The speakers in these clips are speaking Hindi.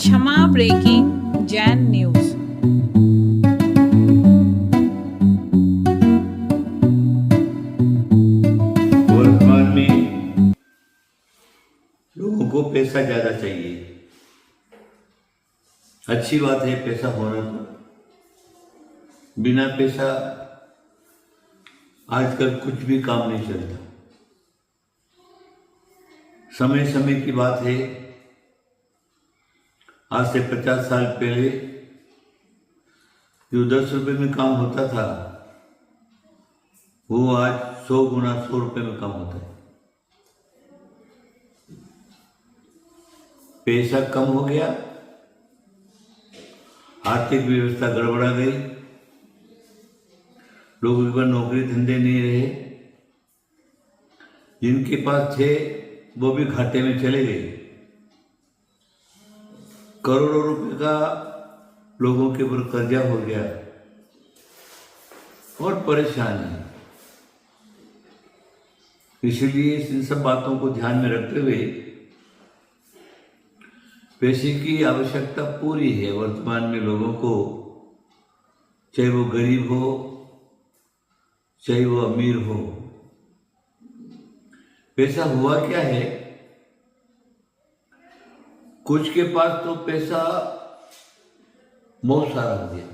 क्षमा ब्रेकिंग जैन न्यूज। वर्तमान में लोगों को पैसा ज्यादा चाहिए। अच्छी बात है पैसा होना, तो बिना पैसा आजकल कुछ भी काम नहीं चलता। समय समय की बात है, आज से 50 साल पहले जो 10 रुपए में काम होता था वो आज 100 गुना 100 रुपए में काम होता है। पैसा कम हो गया, आर्थिक व्यवस्था गड़बड़ा गई, लोगों के पास नौकरी धंधे नहीं रहे, जिनके पास थे वो भी घाटे में चले गए। करोड़ों रुपए का लोगों के ऊपर कर्जा हो गया और परेशानी। इसलिए इन सब बातों को ध्यान में रखते हुए पैसे की आवश्यकता पूरी है वर्तमान में लोगों को, चाहे वो गरीब हो चाहे वो अमीर हो। पैसा हुआ क्या है, कुछ के पास तो पैसा बहुत सारा हो गया,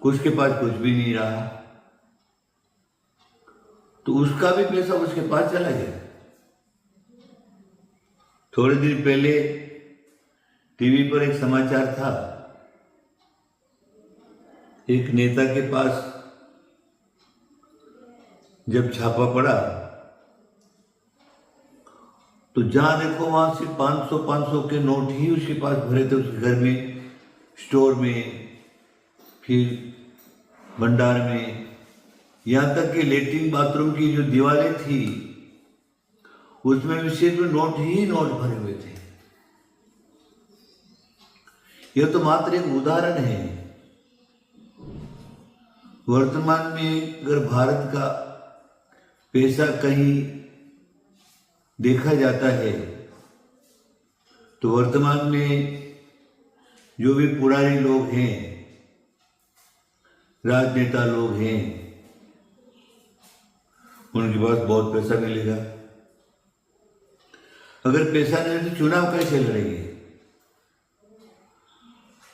कुछ के पास कुछ भी नहीं रहा, तो उसका भी पैसा उसके पास चला गया। थोड़े दिन पहले टीवी पर एक समाचार था, एक नेता के पास जब छापा पड़ा तो जहां देखो वहां से 500 के नोट ही उसके पास भरे थे, उसके घर में, स्टोर में, फिर भंडार में, यहां तक कि लेटरिन बाथरूम की जो दीवारें थी उसमें भी सिर्फ नोट ही नोट भरे हुए थे। यह तो मात्र एक उदाहरण है। वर्तमान में अगर भारत का पैसा कहीं देखा जाता है तो वर्तमान में जो भी पुराने लोग हैं, राजनेता लोग हैं, उनके पास बहुत पैसा मिलेगा। अगर पैसा नहीं तो चुनाव कैसे लड़ेंगे?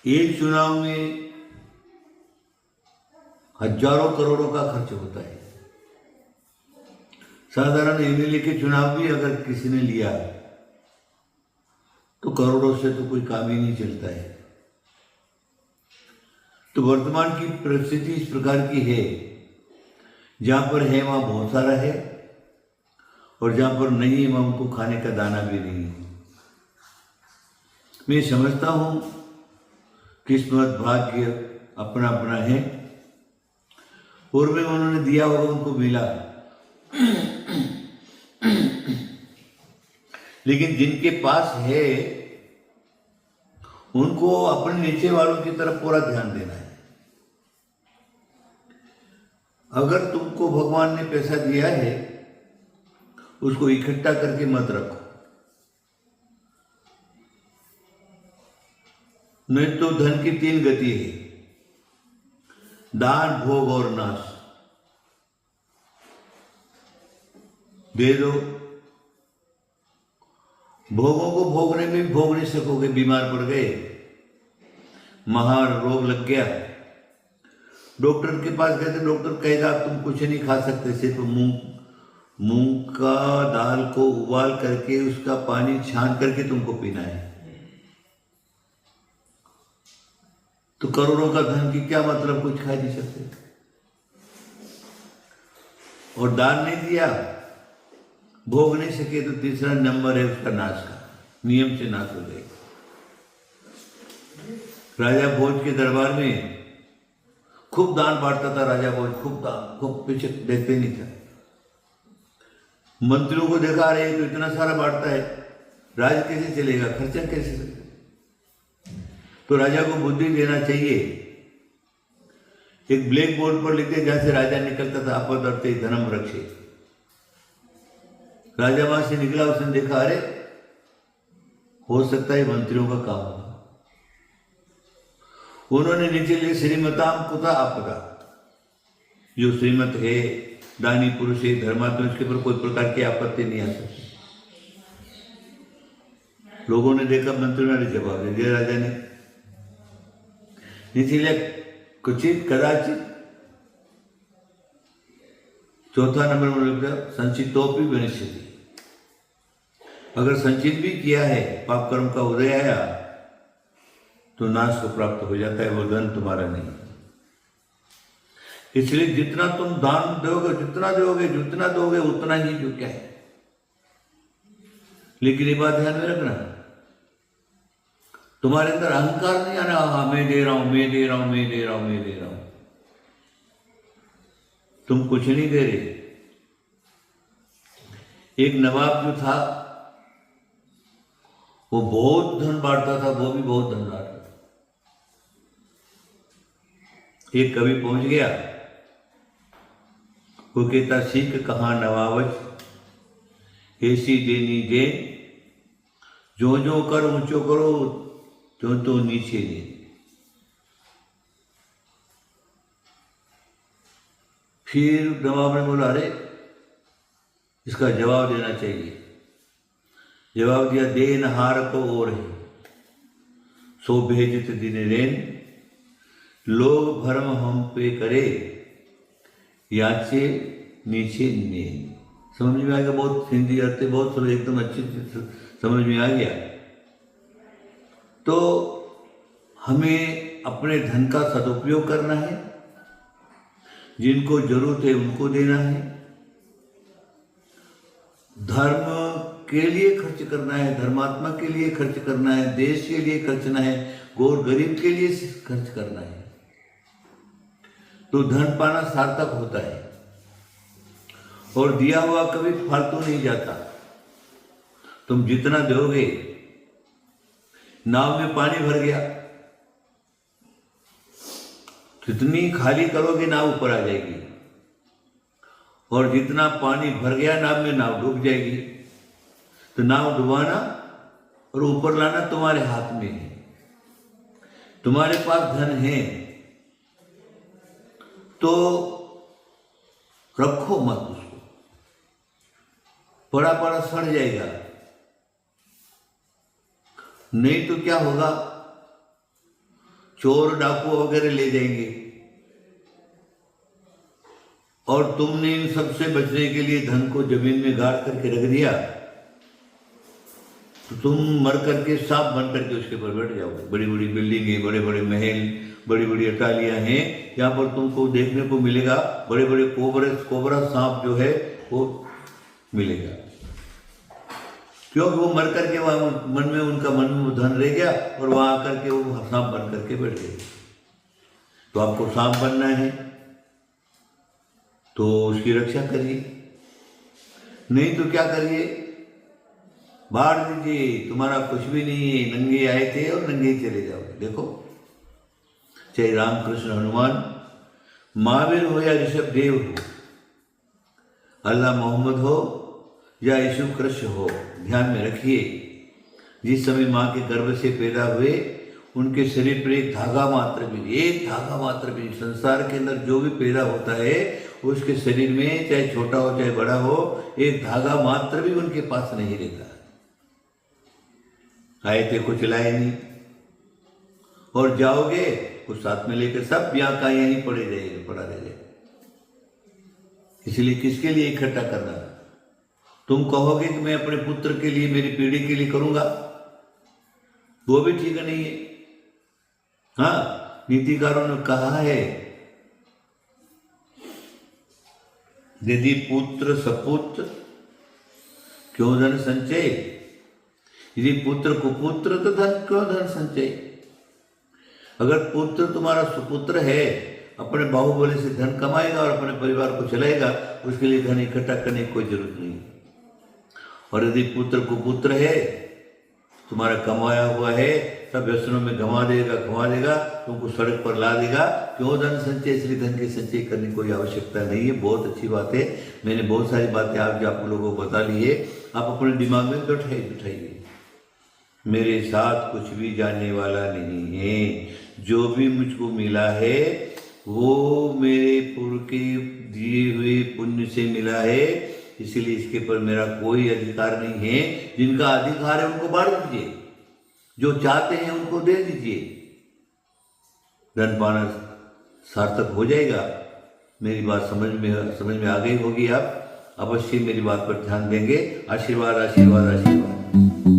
एक चुनाव में हजारों करोड़ों का खर्च होता है। साधारण एमएलए के चुनाव भी अगर किसी ने लिया तो करोड़ों से तो कोई काम ही नहीं चलता है। तो वर्तमान की परिस्थिति इस प्रकार की है, जहां पर है वहां बहुत सारा है और जहां पर नहीं है वहां उनको खाने का दाना भी नहीं है। मैं समझता हूं किस्मत भाग्य अपना अपना है, पूर्व में उन्होंने दिया होगा उनको मिला, लेकिन जिनके पास है उनको अपने नीचे वालों की तरफ पूरा ध्यान देना है। अगर तुमको भगवान ने पैसा दिया है उसको इकट्ठा करके मत रखो, नहीं तो धन की 3 गति है, दान, भोग और नाश। दे दो, भोगों को भोगने में भोग नहीं सकोगे, बीमार पड़ गए, महार रोग लग गया, डॉक्टर के पास गए तो डॉक्टर कहेगा तुम कुछ नहीं खा सकते, सिर्फ मूंग का दाल को उबाल करके उसका पानी छान करके तुमको पीना है। तो करोड़ों का धन की क्या मतलब, कुछ खा नहीं सकते। और दान नहीं दिया, भोग नहीं सके, तो तीसरा नंबर है उसका नाश का, नियम से नाश हो जाएगा। राजा भोज के दरबार में खूब दान बांटता था राजा भोज, खूब दान, खूब पीछे देखते नहीं था। मंत्रियों को देखा रहे तो इतना सारा बांटता है, राज कैसे चलेगा, खर्चा कैसे चलेगा? तो राजा को बुद्धि देना चाहिए। एक ब्लैक बोर्ड पर लिखते जहां से राजा निकलता था, आपद अर्थे धर्म रक्षे। राजा वहां से निकला, उसने देखा अरे हो सकता है मंत्रियों का काम होगा। उन्होंने नीचे लिए श्रीमताम कुता आपदा, जो श्रीमत है, दानी पुरुष है, धर्मात्मा, उसके ऊपर कोई प्रकार की आपत्ति नहीं आ सकती। लोगों ने देखा, मंत्रियों ने जवाब दे दिया राजा ने, इसलिए कुचित कदाचित। चौथा नंबर में लिखा संचितोपि विनश्यति, अगर संचित भी किया है, पाप कर्म का उदय आया तो नाश को प्राप्त हो जाता है, वो धन तुम्हारा नहीं। इसलिए जितना तुम दान दोगे, जितना दोगे उतना ही झुका है। लेकिन ये बात ध्यान में रखना, तुम्हारे अंदर अहंकार नहीं आना, हाँ मैं दे रहा हूं, मैं दे रहा हूं, मैं दे रहा हूं, मैं दे रहा हूं। तुम कुछ नहीं दे रहे। एक नवाब जो था वो बहुत धन बांटता था, वो भी बहुत धन बांटता था। एक कवि पहुंच गया, वो कहता सीख कहाँ नवावच ऐसी देनी दे, जो जो कर ऊंचो करो, तो नीचे दे। फिर नवाब ने बोला, अरे इसका जवाब देना चाहिए। जवाब दिया, दे नहार को और है सो भेजित दिन रेन, लोग भरम हम पे करे याचे नीचे नेन। समझ में आ गया? बहुत हिंदी अर्थ बहुत एकदम अच्छी समझ में आ गया। तो हमें अपने धन का सदुपयोग करना है, जिनको जरूरत है उनको देना है, धर्म के लिए खर्च करना है, धर्मात्मा के लिए खर्च करना है, देश के लिए खर्चना है, गौर गरीब के लिए खर्च करना है, तो धन पाना सार्थक होता है। और दिया हुआ कभी फालतू नहीं जाता। तुम जितना दोगे, नाव में पानी भर गया, जितनी खाली करोगे नाव ऊपर आ जाएगी, और जितना पानी भर गया नाव में, नाव डूब जाएगी। तो नाव डुबाना और ऊपर लाना तुम्हारे हाथ में है। तुम्हारे पास धन है तो रखो मत उसको, पड़ा पड़ा सड़ जाएगा। नहीं तो क्या होगा, चोर डाकू वगैरह ले जाएंगे, और तुमने इन सबसे बचने के लिए धन को जमीन में गाड़ करके रख दिया, तो तुम मर करके सांप बन करके उसके ऊपर बैठ जाओगे। बड़ी बड़ी बिल्डिंगें, बड़े बड़े महल, बड़ी बड़ी अटालियां हैं, यहाँ पर तुमको देखने को मिलेगा बड़े बड़े कोबरा सांप जो है वो मिलेगा। क्योंकि वो मर करके वहां मन में वो धन रह गया, और वहां आकर के वो सांप बन करके बैठ गए। तो आपको सांप बनना है तो उसकी रक्षा करिए, नहीं तो क्या करिए, बाढ़ दीजिए, तुम्हारा कुछ भी नहीं है, नंगे आए थे और नंगे ही चले जाओगे। देखो, चाहे रामकृष्ण हनुमान, महावीर हो या ऋषभ देव हो, अल्लाह मोहम्मद हो या यीशु कृष्ण हो, ध्यान में रखिए, जिस समय माँ के गर्भ से पैदा हुए उनके शरीर पर एक धागा मात्र भी, संसार के अंदर जो भी पैदा होता है उसके शरीर में, चाहे छोटा हो चाहे बड़ा हो, एक धागा मात्र भी उनके पास नहीं रहता। आए थे कुछ लाए नहीं, और जाओगे कुछ साथ में लेकर सब यहाँ का यहीं पड़ा रहेगा। इसलिए किसके लिए इकट्ठा करना? तुम कहोगे कि मैं अपने पुत्र के लिए, मेरी पीढ़ी के लिए करूंगा, वो भी ठीक नहीं है। हाँ, नीतिकारों ने कहा है, यदि पुत्र सपुत्र क्यों धन संचय, यदि पुत्र कुपुत्र तो धन क्यों धन संचय। अगर पुत्र तुम्हारा सुपुत्र है, अपने बाहुबली से धन कमाएगा और अपने परिवार को चलाएगा, उसके लिए धन इकट्ठा करने की कोई जरूरत नहीं। और यदि पुत्र कुपुत्र है, तुम्हारा कमाया हुआ है, सब व्यसनों में घुमा देगा, तुमको सड़क पर ला देगा, क्यों धन संचय। इसलिए धन की संचय करने की कोई आवश्यकता नहीं है। बहुत अच्छी बात है, मैंने बहुत सारी बातें आज आप लोगों को बता ली है, आप अपने दिमाग में बैठाइए। मेरे साथ कुछ भी जानने वाला नहीं है। जो भी मुझको मिला है वो मेरे पूर्व के दिए हुए पुण्य से मिला है, इसलिए इसके पर मेरा कोई अधिकार नहीं है। जिनका अधिकार है उनको बांट दीजिए, जो चाहते हैं उनको दे दीजिए, धन पाना सार्थक हो जाएगा। मेरी बात समझ में आ गई होगी। आप अवश्य मेरी बात पर ध्यान देंगे। आशीर्वाद आशीर्वाद आशीर्वाद।